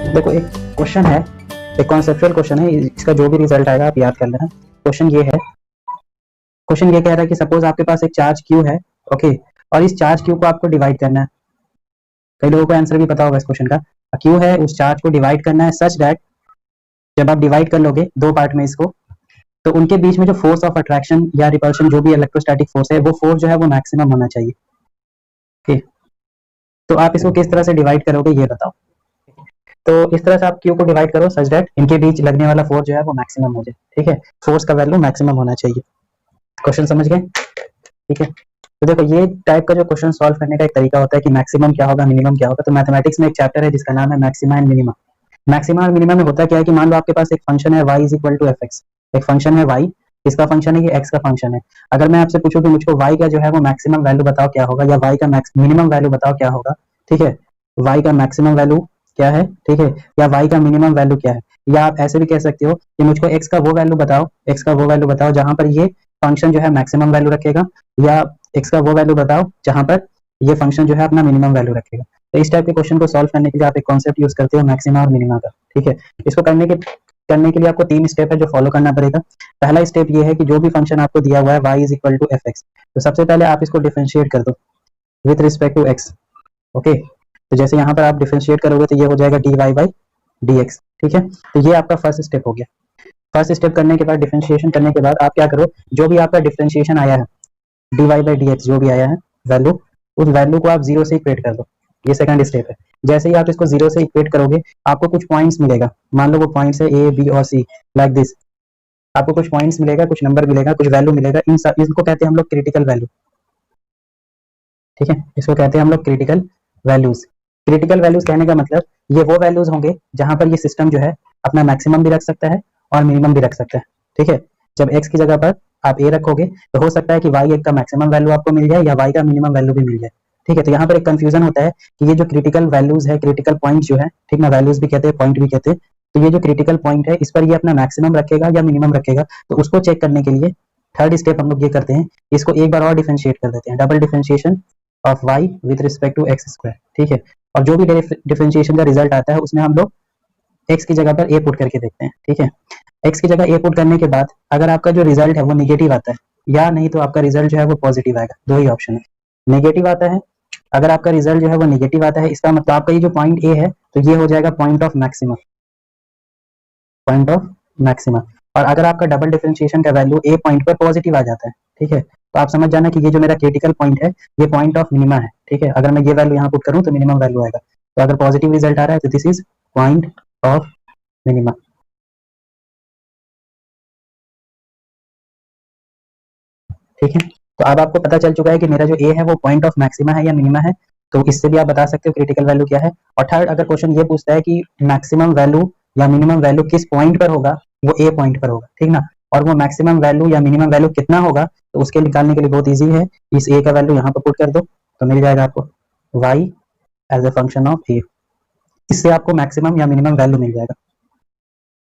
देखो एक क्वेश्चन है, एक कॉन्सेप्चुअल क्वेश्चन है, इसका जो भी रिजल्ट आएगा आप याद कर लेना। क्वेश्चन ये है, क्वेश्चन ये कह रहा है कि सपोज आपके पास एक चार्ज क्यू है, ओके, और इस चार्ज क्यू को आपको डिवाइड करना है। कई लोगों को आंसर भी पता होगा इस क्वेश्चन का। क्यू है, उस चार्ज को डिवाइड करना है सच दैट जब आप डिवाइड कर लोगे दो पार्ट में इसको, तो उनके बीच में जो फोर्स ऑफ अट्रैक्शन या रिपल्शन, जो भी इलेक्ट्रोस्टैटिक फोर्स है, वो फोर्स जो है वो मैक्सिमम होना चाहिए। ओके, तो आप इसको किस तरह से डिवाइड करोगे ये बताओ। तो इस तरह से आप क्यू को डिवाइड करो सच दैट इनके बीच लगने वाला फोर्स जो है वो मैक्सिमम हो जाए। ठीक है, फोर्स का वैल्यू मैक्सिमम होना चाहिए। क्वेश्चन समझ गए? ठीक है, तो देखो ये टाइप का जो क्वेश्चन सॉल्व करने का एक तरीका होता है कि मैक्सिमम क्या होगा, मिनिमम क्या होगा। तो मैथमेटिक्स में एक चैप्टर है जिसका नाम है मैक्सिमा एंड मिनिमा। मैक्सिमा और मिनिमा में होता क्या है कि मान लो आपके पास एक फंक्शन है y is equal to F X. एक फंक्शन है y, किसका फंक्शन है, ये x का फंक्शन है। अगर मैं आपसे पूछूं कि मुझको y का जो है वो मैक्सिमम वैल्यू बताओ क्या होगा, या y का मिनिमम वैल्यू बताओ क्या होगा, ठीक है, y का मैक्सिमम वैल्यू क्या है, ठीक है, या y का मिनिमम वैल्यू क्या है, या आप ऐसे भी कह सकते हो कि मुझको x का वो वैल्यू बताओ, x का वो वैल्यू बताओ जहां पर ये फंक्शन जो है मैक्सिमम वैल्यू रखेगा, या x का वो वैल्यू बताओ जहां पर ये फंक्शन जो है अपना मिनिमम वैल्यू रखेगा। तो इस टाइप के क्वेश्चन को सॉल्व करने के लिए आप एक कॉन्सेप्ट यूज करते हो मैक्सिमा और मिनिमा का। ठीक है, इसको करने के लिए आपको 3 स्टेप है जो फॉलो करना पड़ेगा। पहला स्टेप ये है कि जो भी फंक्शन आपको दिया हुआ है y is equal to F x, तो सबसे पहले आप इसको डिफरेंशिएट कर दो with respect to x। Okay, तो जैसे यहाँ पर आप डिफरेंशिएट करोगे तो ये हो जाएगा dy बाई dx। ठीक है, तो ये आपका फर्स्ट स्टेप हो गया। फर्स्ट स्टेप करने के बाद, डिफरेंशिएशन करने के बाद आप क्या करो, जो भी आपका डिफरेंशिएशन आया है dy बाई dx जो भी आया है वैल्यू, उस वैल्यू को आप जीरो से इक्वेट कर दो। ये सेकंड स्टेप है। जैसे ही आप इसको जीरो से इक्वेट करोगे आपको कुछ पॉइंट्स मिलेगा। मान लो वो पॉइंट्स है ए बी और सी, लाइक दिस। आपको कुछ पॉइंट्स मिलेगा, कुछ नंबर मिलेगा, कुछ वैल्यू मिलेगा। इनको कहते हैं हम लोग क्रिटिकल वैल्यू। ठीक है, इसको कहते हैं हम लोग क्रिटिकल वैल्यूज। क्रिटिकल वैल्यूज कहने का मतलब ये वो वैल्यूज होंगे जहां पर ये सिस्टम जो है अपना मैक्सिमम भी रख सकता है और मिनिमम भी रख सकता है। ठीक है, जब x की जगह पर आप a रखोगे तो हो सकता है कि y एक का मैक्सिमम वैल्यू आपको मिल जाए या y का मिनिमम वैल्यू भी मिल जाए। ठीक है, तो यहाँ पर एक कंफ्यूजन होता है कि ये जो क्रिटिकल वैल्यूज है, क्रिटिकल पॉइंट जो है, ठीक ना, वैल्यूज भी कहते हैं पॉइंट भी कहते हैं, तो ये जो क्रिटिकल पॉइंट है इस पर ये अपना मैक्सिमम रखेगा या मिनिमम रखेगा। तो उसको चेक करने के लिए थर्ड स्टेप हम लोग ये करते हैं, इसको एक बार और डिफरेंशिएट कर देते हैं, double differentiation of y with respect to x square. ठीक है, और जो भी डिफरेंशिएशन का रिजल्ट आता है उसमें हम लोग x की जगह पर a पुट करके देखते हैं। ठीक है, x की जगह a पुट करने के बाद अगर आपका जो रिजल्ट है वो निगेटिव आता है, या नहीं तो आपका रिजल्ट जो है वो पॉजिटिव आएगा। दो ही ऑप्शन है, नेगेटिव आता है। अगर आपका रिजल्ट जो है वो निगेटिव आता है, इसका मतलब आपका ये जो पॉइंट ए है तो ये हो जाएगा point of maximum, point of maximum. और अगर आपका डबल डिफरेंशिएशन का वैल्यू ए पॉइंट पर पॉजिटिव आ जाता है, ठीक है, तो आप समझ जाना कि ये जो मेरा क्रिटिकल पॉइंट है ये पॉइंट ऑफ मिनिमा है। ठीक है, अगर मैं ये वैल्यू यहाँ पुट करूँ तो मिनिमम वैल्यू आएगा। तो अगर पॉजिटिव रिजल्ट आ रहा है तो this is point of minima. ठीक है, तो अब आपको पता चल चुका है कि मेरा जो ए है वो पॉइंट ऑफ मैक्सिमा है या मिनिमा है। तो इससे भी आप बता सकते हो क्रिटिकल वैल्यू क्या है। और थर्ड, अगर क्वेश्चन ये पूछता है कि मैक्सिमम वैल्यू या मिनिमम वैल्यू किस पॉइंट पर होगा, वो ए पॉइंट पर होगा, ठीक ना, और वो मैक्सिमम वैल्यू या मिनिमम वैल्यू कितना होगा, तो उसके निकालने के लिए बहुत ईजी है, इस ए का वैल्यू यहाँ पर पुट कर दो तो मिल जाएगा आपको y as a function of a. इससे आपको मैक्सिमम या मिनिमम वैल्यू मिल जाएगा।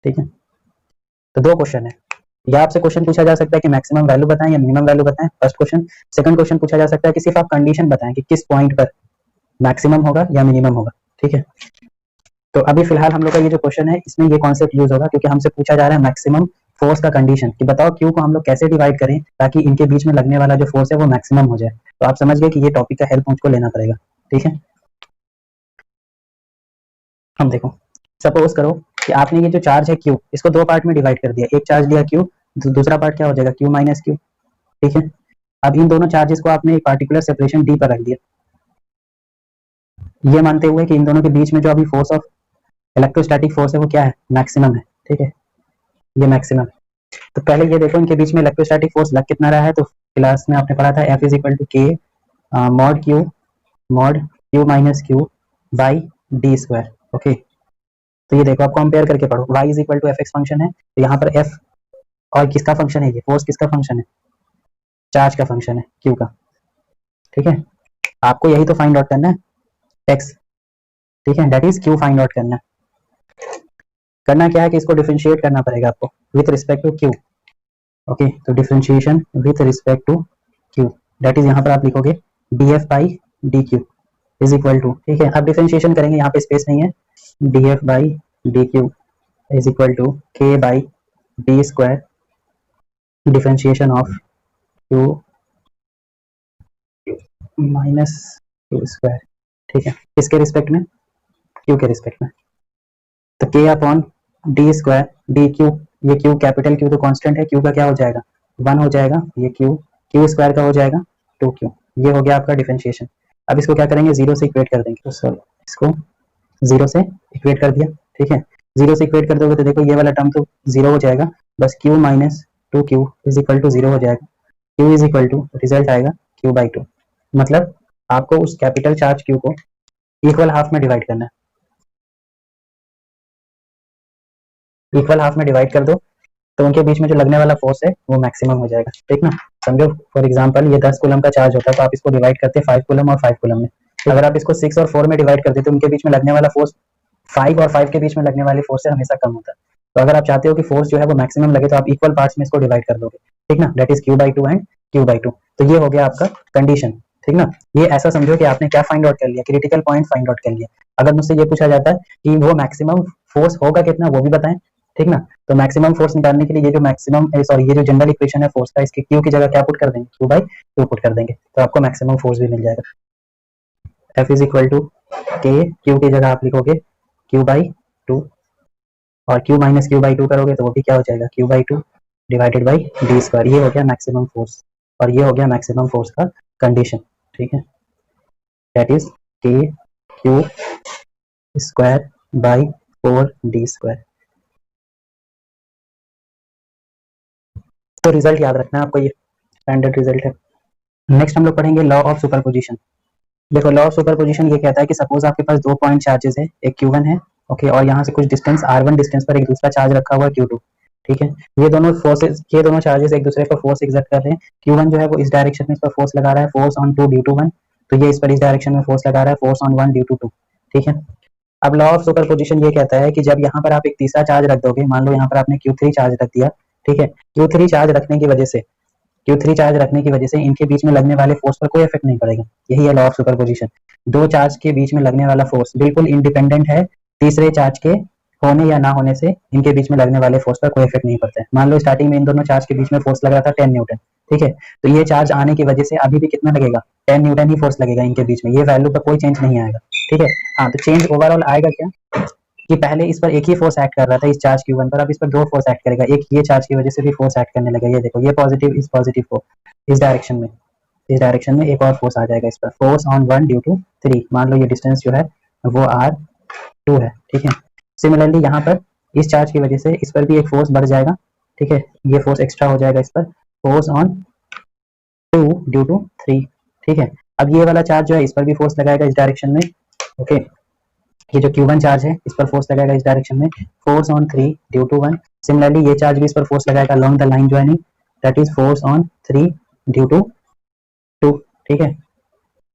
ठीक है, तो दो क्वेश्चन है, या आपसे क्वेश्चन पूछा जा सकता है कि मैक्सिमम वैल्यू बताएं या मिनिमम वैल्यू बताएं, फर्स्ट क्वेश्चन। सेकंड क्वेश्चन पूछा जा सकता है कि सिर्फ आप कंडीशन बताएं कि किस पॉइंट पर मैक्सिमम होगा या मिनिमम होगा। ठीक है, तो अभी फिलहाल हम लोग का ये जो क्वेश्चन है इसमें ये कॉन्सेप्ट यूज होगा, क्योंकि हमसे पूछा जा रहा है मैक्सिमम फोर्स का कंडीशन, कि बताओ क्यू को हम लोग कैसे डिवाइड करें ताकि इनके बीच में लगने वाला जो फोर्स है वो मैक्सिमम हो जाए। तो आप समझ गए कि ये टॉपिक का हेल्प मुझको लेना पड़ेगा। ठीक है, हम देखो, सपोज करो कि आपने ये जो चार्ज है क्यू, इसको दो पार्ट में डिवाइड कर दिया। एक चार्ज लिया क्यू, दूसरा पार्ट क्या हो जाएगा, क्यू माइनस क्यू। ठीक है, अब इन दोनों चार्जेस को आपने एक पार्टिकुलर सेपरेशन डी पर रख दिया, ये मानते हुए कि इन दोनों के बीच में जो अभी फोर्स ऑफ इलेक्ट्रोस्टैटिक फोर्स है वो क्या है, मैक्सिमम है। ठीक है, ये मैक्सिमम है। तो पहले ये देखो इनके बीच में इलेक्ट्रोस्टैटिक फोर्स लग कितना रहा है। तो क्लास में आपने पढ़ा था f is equal to k mod q minus q by d square. Okay, तो ये देखो आप कंपेयर करके पढ़ो, y is equal to F x function है, तो यहाँ पर f और किसका फंक्शन है, ये फोर्स किसका फंक्शन है, चार्ज का फंक्शन है, q का। ठीक है, आपको यही तो फाइंड आउट करना है, x। ठीक है, that is q find out करना है। करना क्या है कि इसको डिफरेंशिएट करना पड़ेगा आपको with respect to q। Okay, तो differentiation with respect to q, that is यहाँ पर आप लिखोगे df by dq। Is equal to, ठीक है। अब डिफरेंशिएशन करेंगे, यहाँ पे स्पेस नहीं है, d f by d q is equal to k by d square differentiation of q minus q square, ठीक है। इसके रिस्पेक्ट में, क्यू के रिस्पेक्ट में, तो के upon D square D Q, ये क्यू कैपिटल क्यू तो कांस्टेंट है, क्यू का क्या हो जाएगा 1 हो जाएगा, ये क्यू क्यू स्क्वायर का हो जाएगा 2q, ये हो गया आपका डिफरेंशिएशन। अब इसको क्या करेंगे, जीरो से इक्वेट कर देंगे, तो सर इसको जीरो से इक्वेट कर दिया, ठीक है। जीरो से इक्वेट कर दोगे तो देखो ये वाला टर्म तो जीरो हो जाएगा, बस q minus 2q is equal to zero हो जाएगा, q is equal to result आएगा q/2, मतलब आपको उस कैपिटल चार्ज q को इक्वल हाफ में डिवाइड करना है, इक्वल हाफ में डिवाइड कर दो तो उनके बीच में जो लगने वाला फोर्स है वो मैक्सिमम हो जाएगा, ठीक ना। समझो फॉर एग्जांपल ये 10 कूलम का चार्ज होता है, तो आप इसको डिवाइड करते हैं 5 कूलम और 5 कूलम में, तो अगर आप इसको 6 और 4 में डिवाइड करते तो उनके बीच में लगने वाला फोर्स 5 और 5 के बीच में लगने वाली फोर्स से हमेशा कम होता है। तो अगर आप चाहते हो कि फोर्स जो है वो मैक्सिमम लगे तो आप इक्वल पार्ट्स में इसको डिवाइड कर दोगे, ठीक ना, that is q/2 and q/2। तो ये हो गया आपका कंडीशन, ठीक ना। ये ऐसा समझो कि आपने क्या फाइंड आउट कर लिया, क्रिटिकल पॉइंट फाइंड आउट कर लिया। अगर मुझसे ये पूछा जाता है कि वो मैक्सिमम फोर्स होगा कितना, वो भी बताएं, ठीक ना। तो मैक्सिमम फोर्स निकालने के लिए ये जो मैक्सिमम सॉरी ये जो जनरल इक्वेशन है फोर्स का, इसके क्यू की जगह क्या पुट कर देंगे, q/2 पुट कर देंगे, तो आपको मैक्सिमम फोर्स भी मिल जाएगा। F is equal to k, Q की जगह आप लिखोगे q/2 और q माइनस q/2 करोगे तो वो भी क्या हो जाएगा q/2 divided by d square, ये हो गया मैक्सिमम फोर्स और ये हो गया मैक्सिमम फोर्स का कंडीशन, ठीक है। दैट इज के Q square by 4d square. तो रिजल्ट याद रखना है आपको, ये स्टैंडर्ड रिजल्ट है। नेक्स्ट हम लोग पढ़ेंगे लॉ ऑफ सुपरपोजिशन। देखो लॉ ऑफ सुपरपोजिशन ये कहता है कि सपोज आपके पास 2 पॉइंट चार्जेस है, एक q1 है, ओके, और यहाँ से कुछ डिस्टेंस r1 डिस्टेंस पर एक दूसरा चार्ज रखा हुआ है q2, ठीक है। ये दोनों फोर्सेस, ये दोनों चार्जेस एक दूसरे पर फोर्स एग्जर्ट कर रहे हैं। q1 जो है वो इस डायरेक्शन में इस पर फोर्स लगा रहा है, फोर्स ऑन 2 ड्यू टू 1, तो ये इस पर इस डायरेक्शन में फोर्स लगा रहा है, फोर्स ऑन 1 ड्यू टू 2, ठीक है। अब लॉ ऑफ सुपरपोजिशन ये कहता है कि जब यहाँ पर आप एक तीसरा चार्ज रख दोगे, मान लो यहाँ पर आपने q3 चार्ज रख दिया, ठीक है, q3 चार्ज रखने की वजह से, q3 चार्ज रखने की वजह से इनके बीच में लगने वाले फोर्स पर कोई इफेक्ट नहीं पड़ेगा, यही है लॉ ऑफ सुपरपोजिशन। दो चार्ज के बीच में लगने वाला फोर्स बिल्कुल इंडिपेंडेंट है तीसरे चार्ज के होने या ना होने से, इनके बीच में लगने वाले फोर्स पर कोई इफेक्ट नहीं पड़ता है। मान लो स्टार्टिंग में इन दोनों चार्ज के बीच में फोर्स लग रहा था 10 न्यूटन, ठीक है, तो ये चार्ज आने की वजह से अभी भी कितना लगेगा 10 न्यूटन ही फोर्स लगेगा इनके बीच में, ये वैल्यू पर कोई चेंज नहीं आएगा, ठीक है। हाँ, तो चेंज ओवरऑल आएगा क्या कि पहले इस पर एक ही फोर्स एक्ट कर रहा था इस चार्ज q1 पर, अब इस पर दो फोर्स एक्ट करेगा, एक ये चार्ज की वजह से भी फोर्स एक्ट करने लगा, ये देखो ये पॉजिटिव इस पॉजिटिव को इस डायरेक्शन में, इस डायरेक्शन में एक और फोर्स आ जाएगा इस पर, फोर्स ऑन 1 ड्यू टू 3, मान लो ये डिस्टेंस जो है वो r2 है, ठीक है। सिमिलरली यहाँ पर इस चार्ज की वजह से इस पर भी एक फोर्स बढ़ जाएगा, ठीक है, ये फोर्स एक्स्ट्रा हो जाएगा इस पर, फोर्स ऑन 2 ड्यू टू 3, ठीक है। अब ये वाला चार्ज जो है इस पर भी फोर्स लगाएगा इस डायरेक्शन में, ओके, ये जो q1 चार्ज है इस पर फोर्स लगाएगा इस डायरेक्शन में, force on 3 due to 1, similarly ये चार्ज भी इस पर फोर्स लगाएगा along the line joining, that is force on 3 due to 2, ठीक है।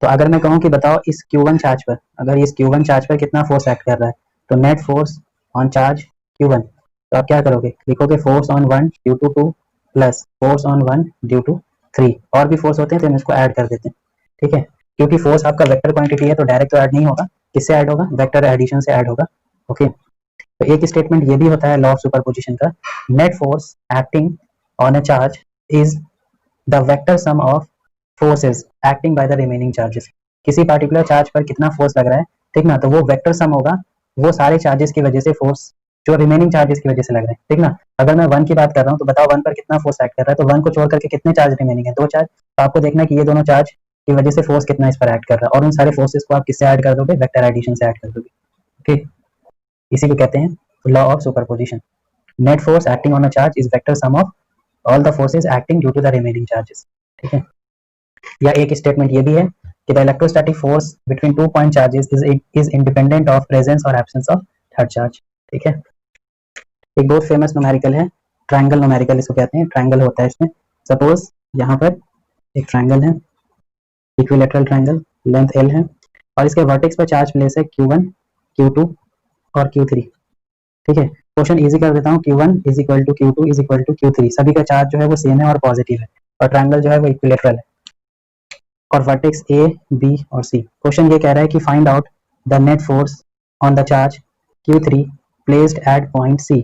तो अगर मैं कहूँ कि बताओ इस q1 चार्ज पर, अगर इस q1 चार्ज पर कितना फोर्स एक्ट कर रहा है, तो net force on charge q1, तो आप क्या करोगे, लिखोगे force on 1 due to 2 plus force on 1 due to 3, और भी फोर्स होते हैं तो हम इसको ऐड कर देते हैं, ठीक है। क्योंकि फोर्स आपका वेक्टर क्वांटिटी है तो डायरेक्ट तो ऐड नहीं होगा, किससे ऐड होगा, वेक्टर एडिशन से ऐड होगा, ओके। तो एक स्टेटमेंट ये भी होता है लॉ ऑफ सुपरपोजिशन का, net force acting on a charge is the vector sum of forces acting by the remaining charges. किसी पार्टिकुलर चार्ज पर कितना फोर्स लग रहा है, ठीक ना, तो वो वेक्टर सम होगा वो सारे चार्जेस की वजह से फोर्स जो रिमेनिंग चार्जेस की वजह से लग रहे हैं, ठीक ना। अगर मैं 1 की बात कर रहा हूँ तो बताओ 1 पर कितना फोर्स एक्ट कर रहा है, तो 1 को छोड़ करके कितने चार्ज रिमेनिंग है, 2 चार्ज, तो आपको देखना है कि ये दोनों चार्ज की वजह से फोर्स कितना इस पर ऐड कर रहा है, और उन सारे फोर्सेस को आप किससे ऐड कर दोगे, वेक्टर एडिशन से ऐड कर दोगे, ओके। इसी को कहते हैं law of superposition, net force acting on a charge is vector sum of all the forces acting due to the remaining charges, ठीक है। या एक स्टेटमेंट ये भी है कि the electrostatic force between 2 point charges is independent of presence और absence of third charge, ठीक है। एक बहुत फेमस न्यूमेरिकल है, ट्रायंगल न्यूमेरिकल इसको कहते हैं, ट्रायंगल होता है इसमें, सपोज यहाँ पर एक ट्रायंगल है, इक्विलैटरल ट्रायंगल, लेंथ l है, और इसके वर्टेक्स पर चार्ज प्लेस है q1 q2 और q3, ठीक है। क्वेश्चन इजी कर देता हूँ, q1 is equal to q2 is equal to q3, सभी का चार्ज जो है वो सेम है और पॉजिटिव है, और ट्रायंगल जो है वो इक्विलैटरल है, और वर्टेक्स ए, बी और सी। क्वेश्चन ये कह रहा है कि find out the net force on the charge Q3 placed at point C.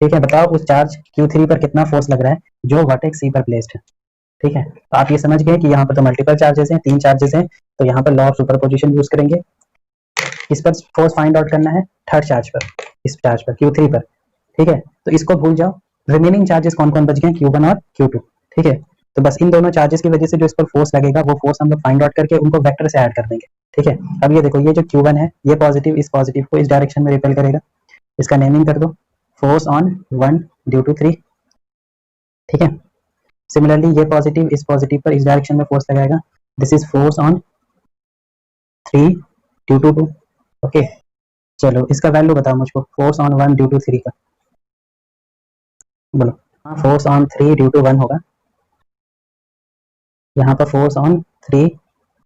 ठीक है, बताओ उस चार्ज Q3 पर कितना फोर्स लग रहा है जो वर्टेक्स सी पर प्लेस्ड है। ठीक है, तो आप ये समझ गए कि यहाँ पर तो मल्टीपल चार्जेस हैं, 3 चार्जेस हैं, तो यहाँ पर लॉ ऑफ सुपरपोजिशन यूज करेंगे। इस पर फोर्स फाइंड आउट करना है थर्ड चार्ज पर, इस चार्ज पर Q3 पर। ठीक है, तो इसको भूल जाओ। रिमेनिंग चार्जेस कौन कौन बच गए, Q1 और Q2। ठीक है, तो बस इन दोनों चार्जेस की वजह से जो इस पर फोर्स लगेगा वो फोर्स हम लोग फाइंड आउट करके उनको वेक्टर से ऐड कर देंगे। ठीक है, अब ये देखो, ये जो Q1 है ये पॉजिटिव इस पॉजिटिव को इस डायरेक्शन में रिपेल करेगा, इसका नेमिंग कर दो फोर्स ऑन 1 ड्यू टू 3। ठीक है, सिमिलरली ये पॉजिटिव इस पॉजिटिव पर इस डायरेक्शन में फोर्स लगाएगा, this is force on 3 due to 2। Okay, चलो इसका वैल्यू बताओ मुझको, फोर्स ऑन 1 ड्यू टू 3 का बोलो। हाँ, फोर्स ऑन 3 ड्यू टू 1 होगा, यहाँ पर फोर्स ऑन 3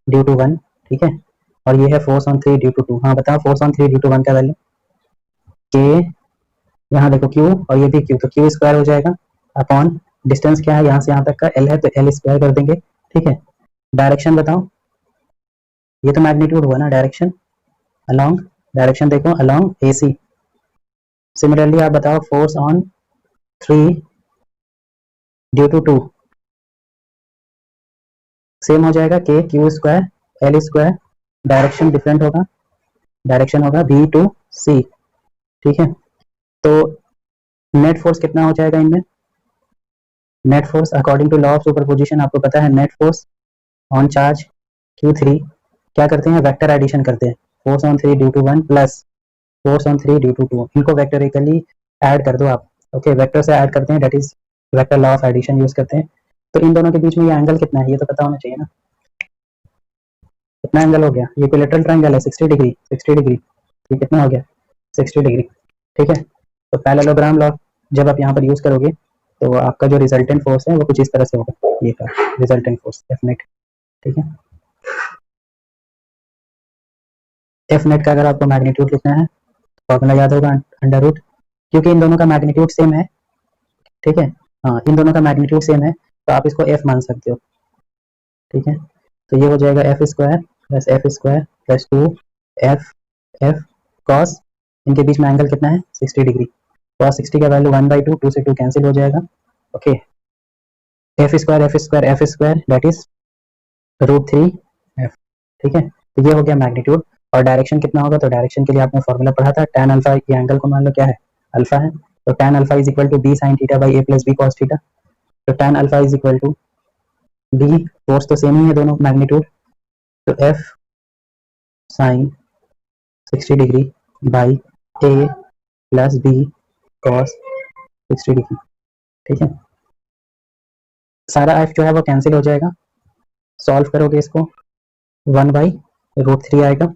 ड्यू टू 1। ठीक है, और ये है फोर्स ऑन 3 ड्यू टू 2। हाँ बताओ फोर्स ऑन 3 ड्यू टू 1 का वैल्यू के, यहाँ देखो Q और ये भी Q, तो Q स्क्वायर हो जाएगा अपॉन डिस्टेंस क्या है यहाँ से यहाँ तक का L है, तो L स्क्वायर कर देंगे। ठीक है, डायरेक्शन बताओ, ये तो मैग्नीट्यूड हुआ ना, डायरेक्शन अलोंग, डायरेक्शन देखो अलोंग AC। सिमिलरली आप बताओ force on 3 due to 2, same हो जाएगा k Q square L square, direction different होगा, डायरेक्शन होगा B टू C। ठीक है, तो नेट फोर्स कितना हो जाएगा इनमें, net force according to law of superposition आपको पता है, net force on charge Q3 क्या करते हैं, वेक्टर एडिशन करते हैं, force on 3 due to 1 plus force on 3 due to 2, इनको वेक्टरिकली ऐड कर दो आप। ओके, वेक्टर से ऐड करते हैं, that is vector law of addition use करते हैं। तो इन दोनों के बीच में ये एंगल कितना है ये तो पता होना चाहिए ना, कितना एंगल हो गया, ये इक्विलैटरल ट्रायंगल है 60 डिग्री, 60 डिग्री, ये कितना हो गया 60 डिग्री। ठीक है, तो पैरेललोग्राम लॉ जब आप यहाँ पर यूज करोगे तो आपका जो रिजल्टेंट फोर्स है वो कुछ इस तरह से होगा, ये का रिजल्टेंट फोर्स एफ नेट। ठीक है, एफ नेट का अगर आपको मैग्नीट्यूड लिखना है फॉर्मूला याद होगा अंडर रूट, क्योंकि इन दोनों का मैग्नीट्यूड सेम है। ठीक है, हाँ इन दोनों का मैग्नीट्यूड सेम है तो आप इसको एफ मान सकते हो। ठीक है, तो ये हो जाएगा F square plus 2 F F cos, इनके बीच में एंगल कितना है 60 डिग्री, कॉस 60 का वैल्यू 1/2, 2 से 2 कैंसिल हो जाएगा। Okay, F square that is √3 F. ठीक है, तो ये हो गया मैग्नीट्यूड। और डायरेक्शन कितना होगा, तो डायरेक्शन के लिए आपने फॉर्मूला पढ़ा था, tan अल्फा, ये एंगल को मान लो क्या है अल्फा है, तो tan alpha is equal to b sin theta by a plus b cos theta. तो tan alpha is equal to b, force तो सेम ही है दोनों मैग्नीट्यूड, तो f sin 60 degree by a plus b cos 60 degree. ठीक है, सारा f जो है वो कैंसिल हो जाएगा, सॉल्व करोगे इसको 1/√3 आएगा।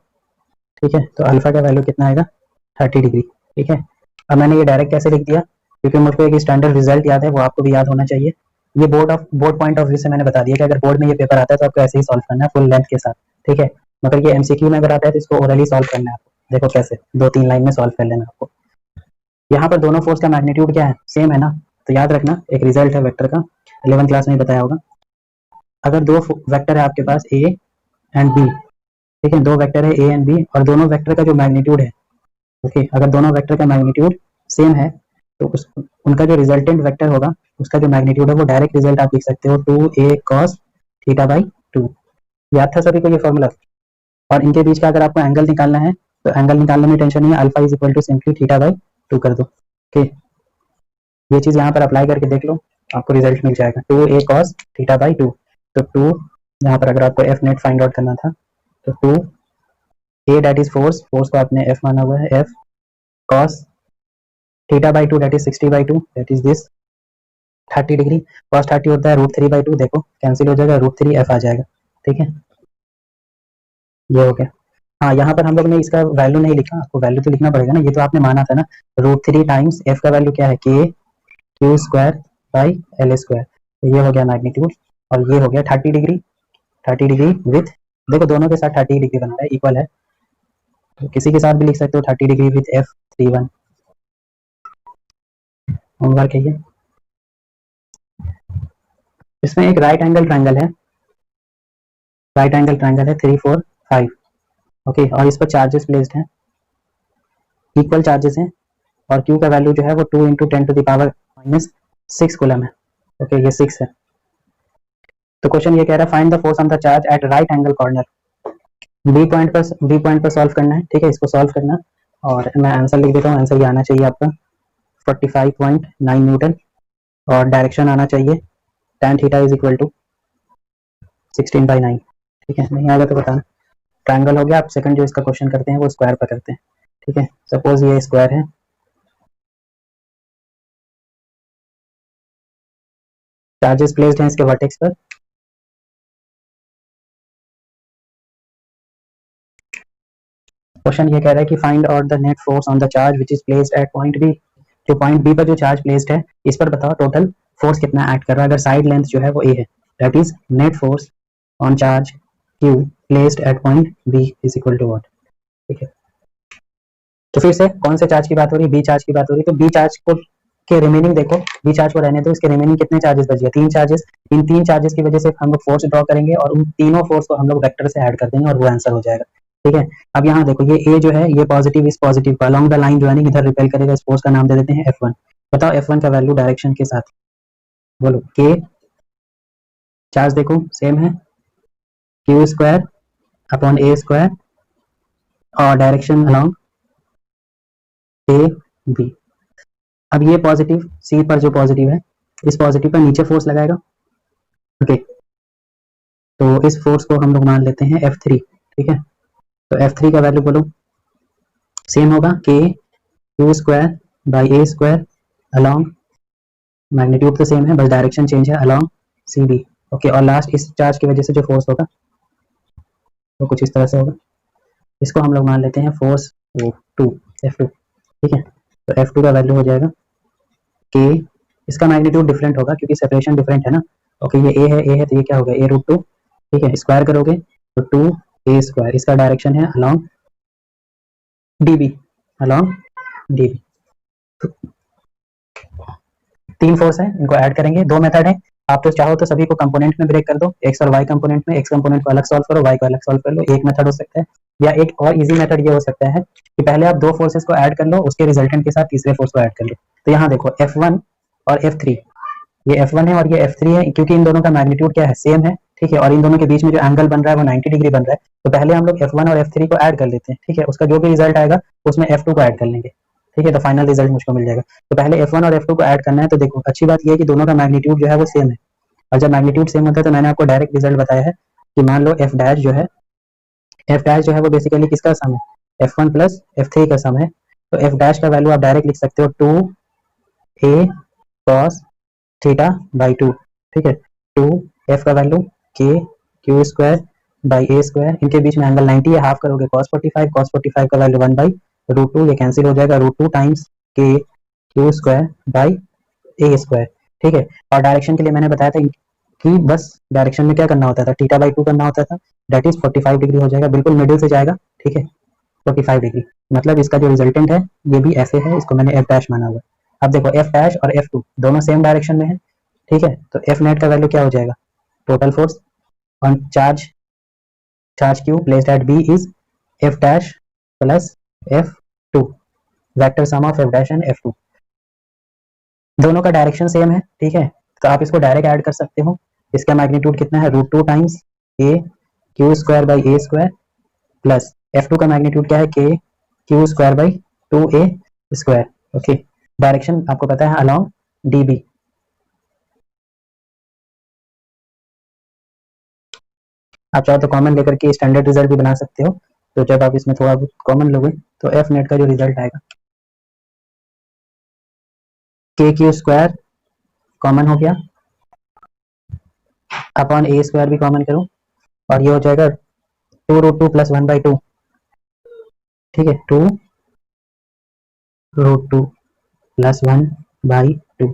ठीक है, तो अल्फा का वैल्यू कितना आएगा 30 डिग्री। ठीक है, अब मैंने ये डायरेक्ट कैसे लिख दिया, क्योंकि मुझको एक स्टैंडर्ड रिजल्ट याद है, वो आपको भी याद होना चाहिए। ये बोर्ड पॉइंट ऑफ व्यू से मैंने बता दिया कि अगर बोर्ड में ये पेपर आता है तो आपको ऐसे ही सॉल्व करना है फुल लेंथ के साथ। ठीक है, मगर ये एमसीक्यू में अगर आता है तो इसको ओरली सॉल्व करना है आपको, देखो कैसे 2-3 लाइन में सॉल्व कर लेना आपको। यहाँ पर दोनों फोर्स का मैग्नीट्यूड क्या है, सेम है ना, तो याद रखना एक रिजल्ट है वेक्टर का, 11 क्लास में बताया होगा। अगर दो वेक्टर है आपके पास ए एंड बी, ठीक है, दो वेक्टर है ए एंड बी और दोनों वेक्टर का जो मैग्नीट्यूड है, ओके, अगर दोनों वेक्टर का मैग्नीट्यूड सेम है तो उनका जो रिजल्टेंट वेक्टर होगा उसका जो मैग्नीट्यूड है वो डायरेक्ट रिजल्ट आप लिख सकते हो 2a cos थीटा बाई 2। याद था सभी को ये फॉर्मूला। और इनके बीच का अगर आपको एंगल निकालना है तो एंगल निकालने में टेंशन नहीं है, alpha is equal to simply theta by 2 कर दो। ओके, ये चीज यहाँ पर अप्लाई करके देख लो, आपको रिजल्ट मिल जाएगा 2a cos थीटा बाई 2। तो 2 यहाँ पर अगर आपको एफ नेट फाइंड आउट करना था तो 2 a that is force, force को आपने f माना हुआ है, f cos theta by 2 that is 60/2, that is this 30 degree, cos 30 होता है √3/2, देखो कैंसिल हो जाएगा, √3f आ जाएगा। ठीक है, ये हो गया। हाँ, यहाँ पर हम लोग ने इसका वैल्यू नहीं लिखा, आपको वैल्यू तो लिखना पड़ेगा ना, ये तो आपने माना था ना, √3 टाइम्स f का वैल्यू क्या है k q square by l square, तो ये हो गया मैग्नीट्यूड। और ये हो गया 30 डिग्री, 30 डिग्री विथ, देखो दोनों के साथ 30 डिग्री बना रहा है, इक्वल है, तो किसी के साथ भी लिख सकते हो 30 डिग्री विथ f31। होमवर्क है ये। इसमें एक राइट एंगल ट्रायंगल है, राइट एंगल ट्रायंगल है 3 4 5, ओके, और इस पर चार्जेस प्लेस्ड हैं, इक्वल चार्जेस हैं, और Q का वैल्यू जो है वो 2 इंटू 10⁻⁻6 कूलम है, ओके, ये 6 है। तो क्वेश्चन ये कह रहा है find the force on the charge at right angle corner. B point पर सॉल्व करना है, ठीक है, इसको सॉल्व करना, और मैं आंसर लिख देता हूँ। आंसर ये आना चाहिए आपका 45.9 न्यूटन, और डायरेक्शन आना चाहिए tan theta is equal to 16/9, ठीक है, नहीं आएगा तो बताना। ट्रायंगल हो गया। आप सेकंड जो इसका क्वेश्चन करते हैं वो स्क्वायर पर करते हैं, ठीक है। सपोज ये स्क्वायर है, चार्जेस प्लेस्ड हैं इसके वर्टेक्स पर, क्वेश्चन ये कह रहा है कि find out the net force on the charge which is placed at point B. जो पॉइंट बी पर जो चार्ज प्लेस्ड है, इस पर बताओ टोटल फोर्स कितना एक्ट कर रहा है। अगर साइड लेंथ जो है वो ए है, that is net force on charge q placed at point B is equal to what, ठीक है। तो फिर से कौन से चार्ज की बात हो रही है, बी चार्ज की बात हो रही है। तो बी चार्ज को के रिमेनिंग देखो, बी चार्ज को रहने दो, इसके रिमेनिंग कितने चार्जेस बच गए, 3 चार्जेस। इन 3 चार्जेस की वजह से हम लोग फोर्स ड्रॉ करेंगे, और उन तीनों फोर्स को हम लोग वेक्टर से ऐड कर देंगे, और वो आंसर हो जाएगा, ठीक है। अब यहाँ देखो, ये ए जो है ये पॉजिटिव, इस पॉजिटिव का अलोंग द लाइन जो है ना इधर रिपेल करेगा, इस फोर्स का नाम दे देते हैं F1। बताओ F1 का वैल्यू डायरेक्शन के साथ, बोलो। के चार्ज देखो सेम है, क्यू स्क्वायर अपॉन ए स्क्वायर, और डायरेक्शन अलोंग ए बी। अब ये पॉजिटिव सी पर जो पॉजिटिव है, इस पॉजिटिव पर नीचे फोर्स लगाएगा, ओके, तो इस फोर्स को हम लोग मान लेते हैं F3, ठीक है। तो F3 का वैल्यू बोलो, सेम होगा के Q square by a square along, magnitude तो सेम है, बस डायरेक्शन चेंज है, अलोंग सी बी, ओके। और लास्ट इस चार्ज की वजह से जो फोर्स होगा वो कुछ इस तरह से होगा, इसको हम लोग मान लेते हैं फोर्स टू, F2, ठीक है। तो F2 का वैल्यू हो जाएगा के, इसका मैग्नीट्यूड डिफरेंट होगा क्योंकि सेपरेशन डिफरेंट है ना, ओके। ये ए है तो ये क्या होगा A√2, ठीक है। स्क्वायर करोगे तो 2a स्क्वायर, इसका डायरेक्शन है अलोंग DB, अलोंग DB। तीन फोर्स है, इनको ऐड करेंगे, दो मेथड है। आप तो चाहो तो सभी को कंपोनेंट में ब्रेक कर दो, एक्स और वाई कंपोनेंट में, एक्स कंपोनेंट को अलग सॉल्व करो, वाई को अलग सॉल्व कर लो, एक मेथड हो सकता है। या एक और इजी मेथड ये हो सकता है कि पहले आप दो फोर्सेस को ऐड कर लो, उसके रिजल्टेंट के साथ तीसरे फोर्स को ऐड कर लो। तो यहाँ देखो F1 और F3, ये F1 है और ये F3 है, क्योंकि इन दोनों का मैग्नीट्यूड क्या है, सेम है, ठीक है। और इन दोनों के बीच में जो एंगल बन रहा है वो 90 डिग्री बन रहा है। तो पहले हम लोग F1 और F3 को ऐड कर लेते हैं, ठीक है। उसका जो भी रिजल्ट आएगा उसमें F2 को ऐड कर लेंगे, ठीक है। तो फाइनल रिजल्ट मुझको मिल जाएगा। तो पहले F1 और F2 को ऐड करना है। तो देखो अच्छी बात यह है कि दोनों का मैग्नीट्यूड जो है वो सेम है, और जब मैग्नीट्यूड सेम होता है तो मैंने आपको डायरेक्ट रिजल्ट बताया है कि मान लो F डैश जो है, F डैश जो है वो बेसिकली किसका सम है, F1 प्लस F3 का सम है। तो F डैश का वैल्यू आप डायरेक्ट लिख सकते हो 2a cos थीटा बाई 2, ठीक है। 2f का value k Q square by a square, इनके बीच में एंगल 90 है, हाफ करोगे cos 45, cos 45 का वैल्यू 1/√2, ये कैंसिल हो जाएगा, √2 times k Q square by a square, ठीक है। और डायरेक्शन के लिए मैंने बताया था कि बस डायरेक्शन में क्या करना होता था, थीटा बाई 2 करना होता था, दैट इज 45 डिग्री हो जाएगा, बिल्कुल मिडिल से जाएगा, ठीक है, 45 डिग्री। मतलब इसका जो रिजल्टेंट है ये भी ऐसे है, इसको मैंने F डैश माना हुआ है। अब देखो F डैश और F2 दोनों सेम डायरेक्शन में है, ठीक है। तो F नेट का वैल्यू क्या हो जाएगा, total force on charge q placed eight B is F dash plus F2, vector sum of F dash and F2। दोनों का डायरेक्शन सेम है, ठीक है। तो आप इसको डायरेक्ट ऐड कर सकते हो। इसका मैग्नीट्यूड कितना है, √2 times a Q square by a square, plus F2 का मैग्नीट्यूड क्या है, k Q square by 2a square, okay. Direction आपको पता है अलोंग DB। आप चाहो तो कॉमन लेकर के स्टैंडर्ड रिजल्ट भी बना सकते हो। तो जब आप इसमें थोड़ा बहुत कॉमन लोगे तो F नेट का जो रिजल्ट आएगा, k क्यू स्क्वायर कॉमन हो गया, अपॉन ए स्क्वायर भी कॉमन करो, और ये हो जाएगा 2√2 प्लस 1/2, ठीक है, 2√2 प्लस 1/2।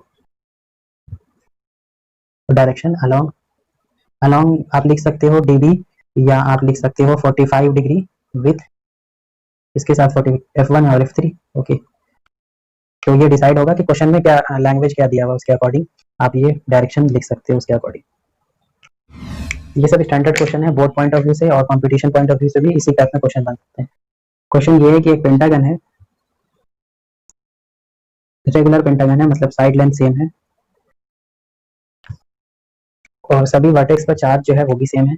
डायरेक्शन अलोंग आप लिख सकते हो DB, या आप लिख सकते हो 45 डिग्री विथ इसके साथ 40 F1 और F3, ओके। तो ये डिसाइड होगा कि क्वेश्चन में क्या लैंग्वेज क्या दिया हुआ, उसके अकॉर्डिंग आप ये डायरेक्शन लिख सकते हो उसके अकॉर्डिंग। ये सब स्टैंडर्ड क्वेश्चन है बोर्ड पॉइंट ऑफ व्यू से और कंपटीशन पॉइंट ऑफ व्यू से भी इसी टाइप में क्वेश्चन बन सकते हैं। क्वेश्चन ये है कि एक पेंटागन है, रेगुलर पेंटागन है, मतलब साइड लेंथ सेम है और सभी वर्टेक्स पर चार्ज जो है वो भी सेम है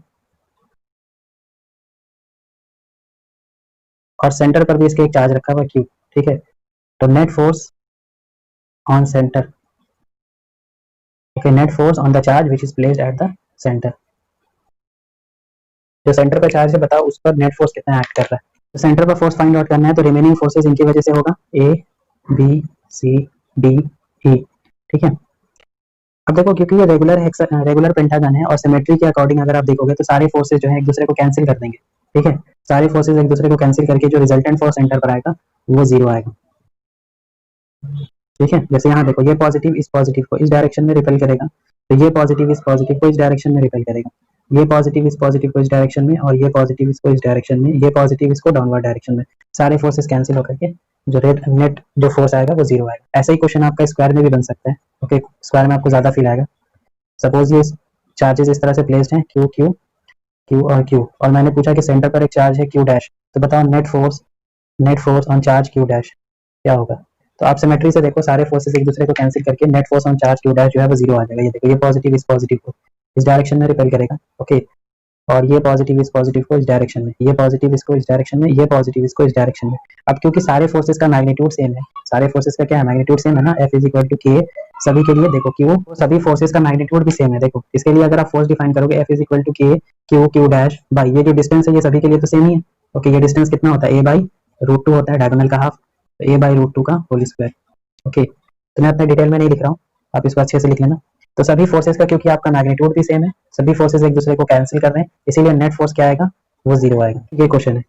और सेंटर पर भी इसके एक चार्ज रखा हुआ है क्यू। ठीक है, तो net force on centre, okay, net force on the charge which is placed at the centre. जो सेंटर पर चार्ज है बताओ उस पर नेट फोर्स कितना एक्ट कर रहा है। तो सेंटर पर फोर्स फाइंड आउट करना है, तो रिमेनिंग फोर्सेज इनकी वजह से होगा A B C D E. ठीक है, अब देखो क्योंकि ये रेगुलर पेंटागन है और सिमेट्री के अकॉर्डिंग अगर आप देखोगे तो सारे फोर्सेज जो है एक दूसरे को कैंसिल कर देंगे। ठीक है, सारे फोर्सेज एक दूसरे को कैंसिल करके जो रिजल्टेंट फोर्स सेंटर पर आएगा वो जीरो आएगा। ठीक है, जैसे यहाँ देखो ये पॉजिटिव इस पॉजिटिव को इस डायरेक्शन में रिपेल करेगा, तो ये पॉजिटिव इस पॉजिटिव को इस डायरेक्शन में रिपेल करेगा, ये पॉजिटिव इस पॉजिटिव को इस डायरेक्शन में और ये पॉजिटिव इसको इस डायरेक्शन में, ये पॉजिटिव इसको डाउनवर्ड डायरेक्शन में, सारे फोर्सेस कैंसिल होकर के जो नेट जो फोर्स आएगा वो जीरो आएगा। ऐसा ही क्वेश्चन आपका स्क्वायर में भी बन सकता है। ओके, स्क्वायर में आपको ज्यादा फील आएगा। सपोज ये चार्जेस इस तरह से प्लेस्ड हैं क्यू क्यू क्यू और मैंने पूछा कि सेंटर पर एक चार्ज है क्यू डैश, तो बताओ net force on charge Q dash क्या होगा। तो आप सिमेट्री से देखो सारे फोर्सेस एक दूसरे को कैंसिल करके net force on charge Q dash जो है वो जीरो आ जाएगा। ये देखो ये पॉजिटिव इस पॉजिटिव को इस डायरेक्शन में रिपेल करेगा, ओके, और ये पॉजिटिव इस पॉजिटिव को इस डायरेक्शन में, ये पॉजिटिव इसको इस डायरेक्शन में, ये पॉजिटिव इसको इस डायरेक्शन में। अब क्योंकि सारे फोर्सेस का मैग्नीट्यूड सेम है, सारे फोर्सेस का क्या है मैग्नीट्यूड सेम है ना, F इज इक्वल टू के सभी के लिए, देखो क्यू सभी फोर्सेस का मैग्नीट्यूड भी सेम है। देखो इसके लिए अगर आप फोर्स डिफाइन करोगे F is equal to k q q dash by ये जो डिस्टेंस है ये सभी के लिए तो सेम ही है। ओके, ये डिस्टेंस कितना होता है, a बाई रूट टू होता है, डायगोनल का हाफ, तो a बाई रूट टू का होल स्क्वायर। ओके, तो मैं अपने डिटेल में नहीं लिख रहा हूँ, आप इसको अच्छे से लिख लेना। तो सभी फोर्सेस का क्योंकि आपका मैग्नीट्यूड भी सेम है, सभी फोर्सेस एक दूसरे को कैंसिल कर रहे हैं, इसीलिए नेट फोर्स क्या आएगा वो जीरो आएगा। ये क्वेश्चन है।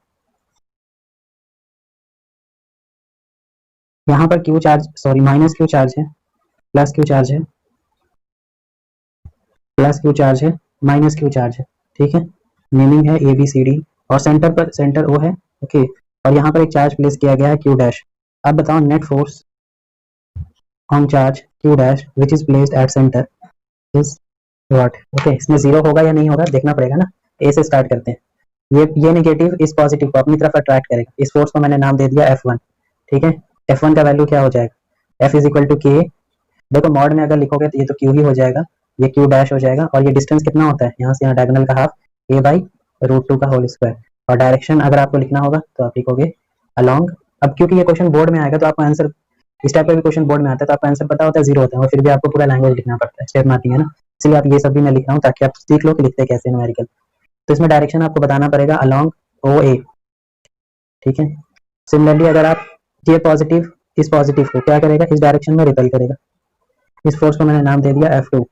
यहाँ पर Q charge sorry minus Q charge है, प्लस क्यू चार्ज है, प्लस क्यू चार्ज है, माइनस क्यू चार्ज है। ठीक है, मीनिंग है ए बी सी डी और सेंटर ओ है। ओके, और यहाँ पर एक चार्ज प्लेस किया गया है क्यू डैश। अब बताओ net force on charge Q dash which is placed at centre is what. Okay, इसमें जीरो होगा या नहीं होगा देखना पड़ेगा ना। ए से स्टार्ट करते हैं। ये नेगेटिव इस पॉजिटिव को अपनी तरफ अट्रैक्ट करेगा, इस फोर्स को मैंने नाम दे दिया F1। ठीक है, F1 का वैल्यू क्या हो जाएगा, F इज इक्वल टू के, देखो मॉड में अगर लिखोगे तो ये तो क्यू ही हो जाएगा, ये क्यू डैश हो जाएगा और ये डिस्टेंस कितना होता है यहाँ से यहाँ डायगोनल का half, a by root two का होल स्क्वायर। और डायरेक्शन अगर आपको लिखना होगा तो आप लिखोगे अलोंग। अब क्योंकि ये क्वेश्चन बोर्ड में आएगा तो आपको आंसर इस टाइप का भी क्वेश्चन बोर्ड में आता है तो आपको आंसर पता होता है जीरो होता है और फिर भी आपको पूरा लैंग्वेज लिखना पड़ता है, स्टेप मार्किंग है ना, इसलिए आप ये सब भी मैं लिख रहा हूँ ताकि आप सीख लो कि लिखते कैसे न्यूमेरिकल। तो इसमें डायरेक्शन आपको बताना पड़ेगा अलोंग ओ ए। ठीक है, सिमिलरली अगर आप ये पॉजिटिव इस पॉजिटिव को क्या करेगा इस डायरेक्शन में रिपेल करेगा, इस फोर्स को मैंने नाम दे दिया F2।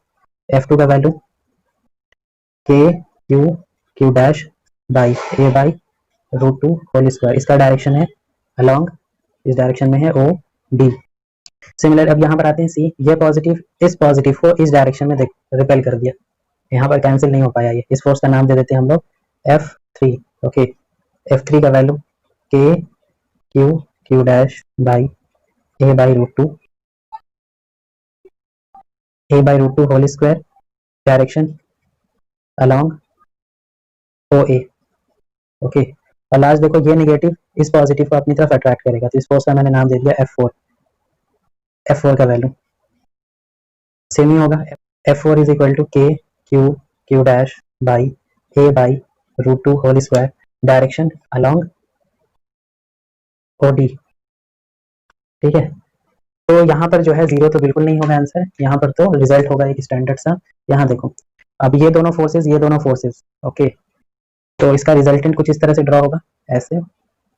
F2 का value k q q dash by a by root two whole square, इसका डायरेक्शन है अलोंग, इस डायरेक्शन में है ओ डी। सिमिलर अब यहाँ पर आते हैं सी, ये पॉजिटिव इस पॉजिटिव को इस डायरेक्शन में रिपेल कर दिया, यहाँ पर कैंसिल नहीं हो पाया ये, इस फोर्स का नाम दे देते हैं हम लोग F3। ओके, F3 का value k q q dash by a by root two whole square, direction along O A. Okay, और लास्ट देखो ये नेगेटिव इस पॉजिटिव को अपनी तरफ अट्रैक्ट करेगा, तो इस फोर्स का मैंने नाम दे दिया F4। F4 का वैल्यू सेम ही होगा, F4 is equal to k q q dash by a by root two whole square, direction along O D. ठीक है, तो यहाँ पर जो है जीरो तो बिल्कुल नहीं होगा आंसर, यहाँ पर तो रिजल्ट होगा एक स्टैंडर्ड सा। यहाँ देखो अब ये दोनों फोर्सेस ओके, तो इसका रिजल्टेंट कुछ इस तरह से ड्रॉ होगा ऐसे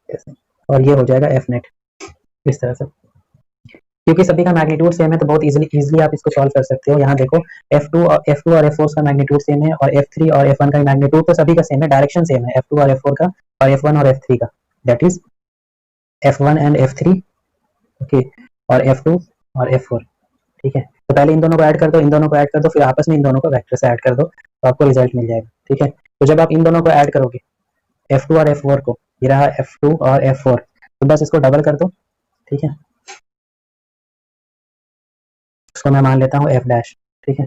ऐसे और ये हो जाएगा F नेट इस तरह से। क्योंकि सभी का मैग्नीट्यूड सेम है तो बहुत इजीली आप इसको सॉल्व कर सकते हो। यहाँ देखो F2 और F4 का मैग्नीट्यूड सेम है और F3 और F1 का मैग्नीट्यूड तो सभी का सेम है, डायरेक्शन सेम है F2 और F4 का और F1 और F3 का, that is F1 and F3। Okay, और F2 और F4। ठीक है, तो पहले इन दोनों को ऐड कर दो, इन दोनों को ऐड कर दो, फिर आपस में इन दोनों को वेक्टर से ऐड कर दो तो आपको रिजल्ट मिल जाएगा। ठीक है, तो जब आप इन दोनों को ऐड करोगे F2 और F4 को, ये रहा F2 और F4, तो बस इसको डबल कर दो। ठीक है, इसको मैं मान लेता हूँ F डैश। ठीक है,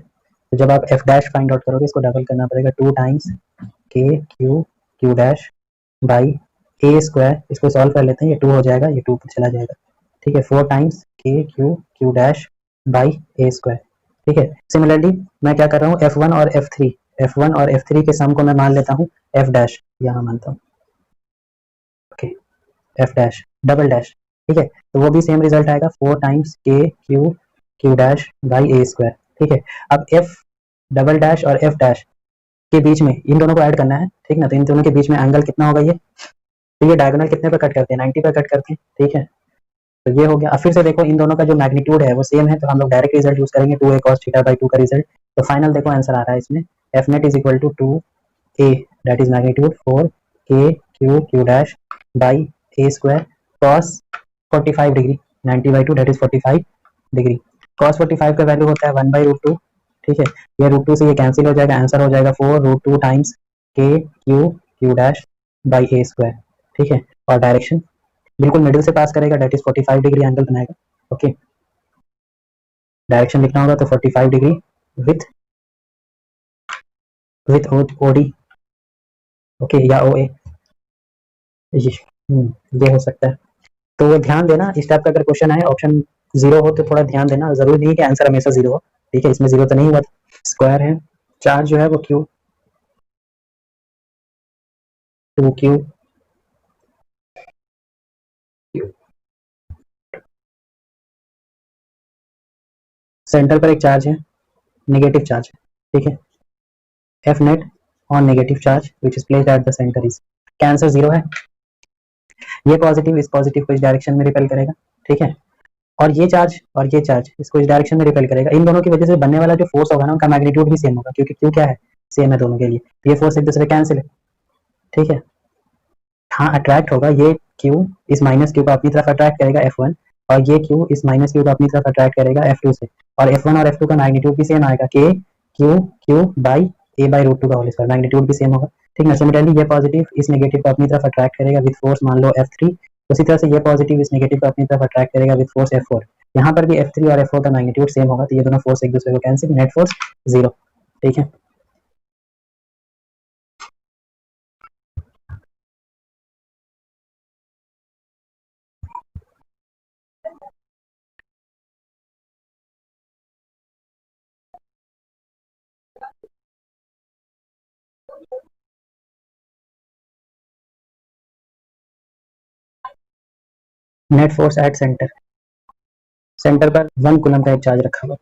तो जब आप एफ डैश फाइंड आउट करोगे इसको डबल करना पड़ेगा, 2 टाइम्स के q q dash by a square, इसको सॉल्व कर लेते हैं, ये 2 हो जाएगा, ये 2 पर चला जाएगा, ठीक है, 4 टाइम्स के q q dash by a square, ठीक है। सिमिलरली मैं क्या कर रहा हूँ, F1 और F3, F1 और F3 के सम को मैं मान लेता हूँ F डैश, यहाँ मानता हूँ, okay, F dash double dash, ठीक है, तो वो भी सेम रिजल्ट आएगा, 4 टाइम्स के q q dash by a square, ठीक है। अब F डबल डैश और F डैश के बीच में इन दोनों को ऐड करना है, ठीक ना, तो इन दोनों के बीच में एंगल कितना होगा ये, तो ये डायगोनल कितने पे कट करते हैं, 90 पे कट करते हैं, ठीक है, तो ये हो गया। अब फिर से देखो इन दोनों का जो मैग्नीट्यूड है वो सेम है, तो हम लोग डायरेक्ट रिजल्ट यूज करेंगे, 2a cos थीटा बाई 2 का रिजल्ट, तो फाइनल देखो आंसर आ रहा है इसमें, f net is equal to 2a that is magnitude 4k q q dash by a square cos 45 degree, 90 by 2 that is 45 degree, cos 45 का value होता है 1 by root 2, ठीक है, ये रूट 2 से ये कैंसिल हो जाएगा, आंसर हो जाएगा 4 रूट 2 टाइम्स के q q dash by a square, ठीक है, और डायरेक्शन बिल्कुल मिडिल से पास करेगा, दैट इज 45 डिग्री एंगल बनाएगा, ओके, डायरेक्शन लिखना होगा तो 45 डिग्री विथ ओडी, ओके, या ओ ए, ये हो सकता है, तो ध्यान देना इस टाइप का अगर क्वेश्चन है ऑप्शन जीरो हो तो थोड़ा ध्यान देना, जरूरी नहीं कि आंसर हमेशा जीरो हो, ठीक है, इसमें जीरो तो नहीं हुआ, स्क्वायर है, चार्ज जो है वो क्यू 2q सेंटर पर एक चार्ज है, नेगेटिव चार्ज, ठीक है, F net on negative charge which is placed at the centre is, क्या आंसर जीरो है, ये पॉजिटिव इस पॉजिटिव को इस डायरेक्शन में रिपेल करेगा, ठीक है, और ये चार्ज इसको इस डायरेक्शन में रिपेल करेगा, इन दोनों की वजह से बनने वाला जो फोर्स होगा ना उनका मैग्नीट्यूड भी सेम होगा, क्योंकि क्यू क्या है, सेम है दोनों के लिए, ये फोर्स एक दूसरे कैंसिल है, ठीक है, हाँ अट्रैक्ट होगा, ये क्यू इस माइनस क्यू को अपनी तरफ अट्रैक्ट करेगा F1, और ये क्यू इस माइनस क्यू को अपनी तरफ अट्रैक्ट करेगा F2 से, और F1 और F2 का मैग्नीट्यूड भी सेम आएगा, k q q by a by root 2 का होल स्क्वायर, मैग्नीट्यूड भी सेम होगा, ठीक है, सिमिलरली ये पॉजिटिव इस नेगेटिव को अपनी तरफ अट्रैक्ट करेगा विद फोर्स मान लो F3, उसी तरह से ये पॉजिटिव इस नेगेटिव को अपनी तरफ अट्रैक्ट करेगा विद फोर्स F4, यहाँ पर भी F3 और F4 का मैग्नीट्यूड सेम होगा, तो ये दोनों फोर्स एक दूसरे को कैंसिल, नेट फोर्स जीरो, ठीक है। Net force at centre, centre पर 1 कूलम का एक चार्ज रखा हुआ,